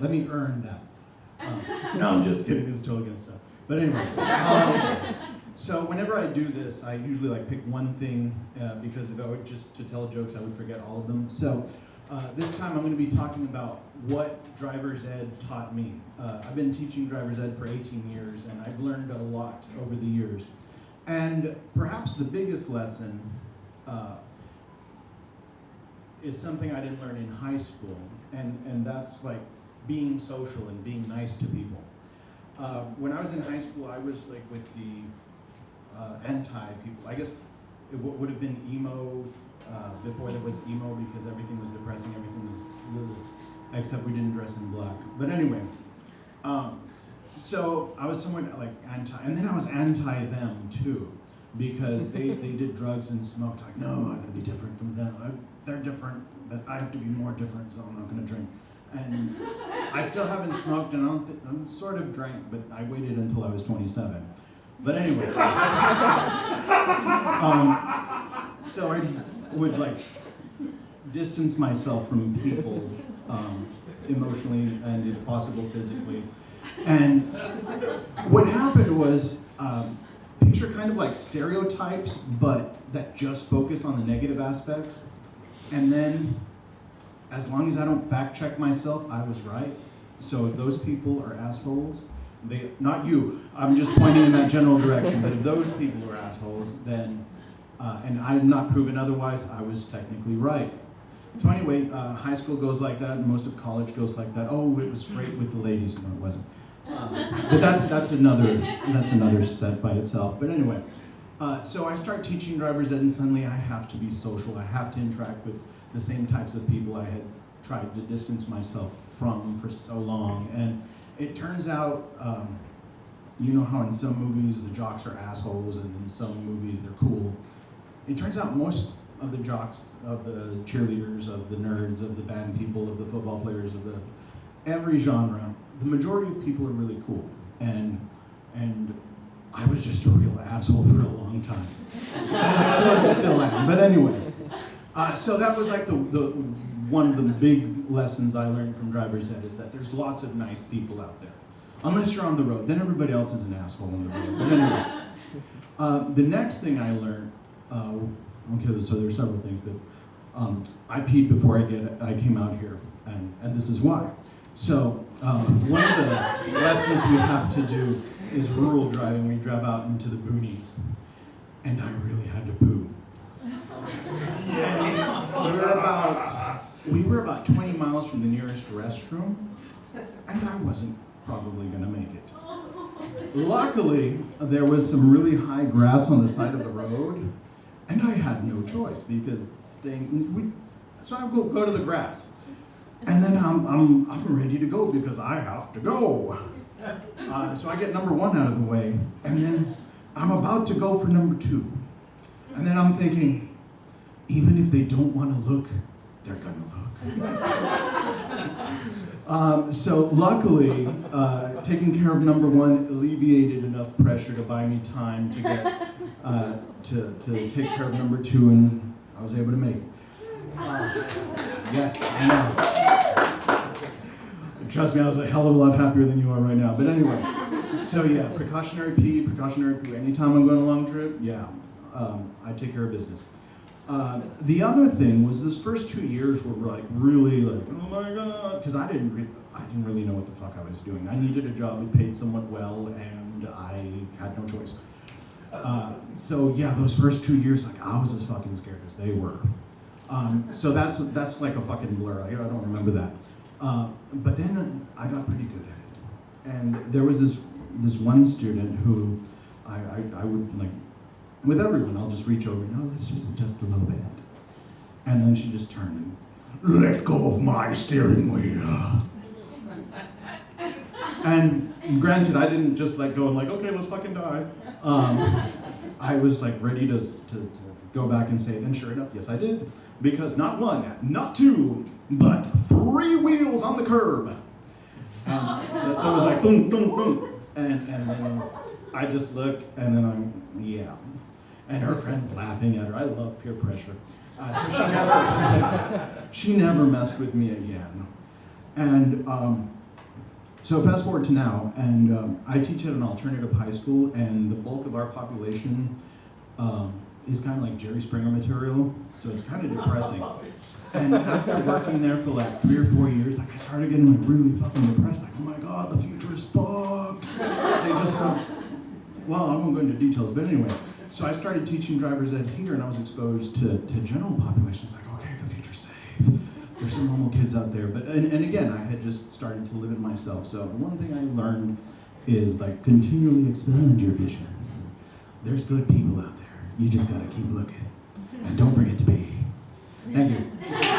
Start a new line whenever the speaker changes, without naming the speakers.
Let me earn that. No, I'm just kidding. It was totally gonna suck. But anyway, so whenever I do this, I usually like pick one thing because if I would just to tell jokes, I would forget all of them. So this time I'm going to be talking about what driver's ed taught me. I've been teaching driver's ed for 18 years, and I've learned a lot over the years. And perhaps the biggest lesson is something I didn't learn in high school, and that's like being social and being nice to people. When I was in high school, I was like with the anti-people. I guess it would have been emos before there was emo because everything was depressing, everything was except we didn't dress in black. But anyway, so I was somewhat like anti, and then I was anti them too because they did drugs and smoked. Like, no, I'm gonna be different from them. They're different, but I have to be more different, so I'm not gonna drink. And I still haven't smoked, and I'm sort of drank, but I waited until I was 27. But anyway, so I would like distance myself from people emotionally and if possible physically. And what happened was, picture kind of like stereotypes, but that just focus on the negative aspects. And then, as long as I don't fact check myself, I was right. So if those people are assholes, not you, I'm just pointing in that general direction, but if those people are assholes, then, and I'm not proven otherwise, I was technically right. So anyway, high school goes like that, and most of college goes like that. Oh, it was great with the ladies. No, it wasn't. But that's another set by itself. But anyway, so I start teaching driver's ed, and suddenly I have to be social. I have to interact with the same types of people I had tried to distance myself from for so long. And it turns out, you know how in some movies the jocks are assholes, and in some movies they're cool. It turns out most of the jocks, of the cheerleaders, of the nerds, of the band people, of the football players, of every genre, the majority of people are really cool. And I was just a real asshole for a long time. And I sort of still am, but anyway. So that was like the one of the big lessons I learned from driver's ed is that there's lots of nice people out there. Unless you're on the road, then everybody else is an asshole on the road. But anyway, the next thing I learned, okay, so there's several things, but I peed before I came out here, and this is why. So one of the lessons we have to do is rural driving. We drive out into the boonies, and I really had to poo. We were about 20 miles from the nearest restroom, and I wasn't probably gonna make it. Luckily, there was some really high grass on the side of the road, and I had no choice because so I go to the grass, and then I'm ready to go because I have to go. So I get number one out of the way, and then I'm about to go for number two, and then I'm thinking, even if they don't want to look, they're gonna look. So luckily, taking care of number one alleviated enough pressure to buy me time to get to take care of number two, and I was able to make it. Yes, I know. Trust me, I was a hell of a lot happier than you are right now. But anyway, so yeah, precautionary pee. Anytime I'm going on a long trip, yeah, I take care of business. The other thing was those first 2 years were like really like, oh my god, because I didn't really know what the fuck I was doing. I needed a job that paid somewhat well, and I had no choice. So yeah, those first 2 years, like I was as fucking scared as they were. So that's like a fucking blur. I don't remember that. But then I got pretty good at it. And there was this one student who I would like. With everyone, I'll just reach over and, oh, let's just adjust a little bit. And then she just turned and, let go of my steering wheel. And granted, I didn't just let go and like, okay, let's fucking die. I was like ready to go back and say, and sure enough, yes, I did. Because not one, not two, but 3 wheels on the curb. And so it was like, boom, boom, boom. And then I just look, and then I'm, yeah. And her friend's laughing at her. I love peer pressure. So she never messed with me again. And So fast forward to now, and I teach at an alternative high school, and the bulk of our population is kind of like Jerry Springer material, so it's kind of depressing. And after working there for like 3 or 4 years, like I started getting like really fucking depressed, like, oh my god, the future is fucked. They just go, well, I won't go into details, but anyway. So I started teaching driver's ed here, and I was exposed to general populations, like, okay, the future's safe. There's some normal kids out there, but and again, I had just started to live it myself. So one thing I learned is like continually expand your vision. There's good people out there. You just gotta keep looking, and don't forget to be. Thank you.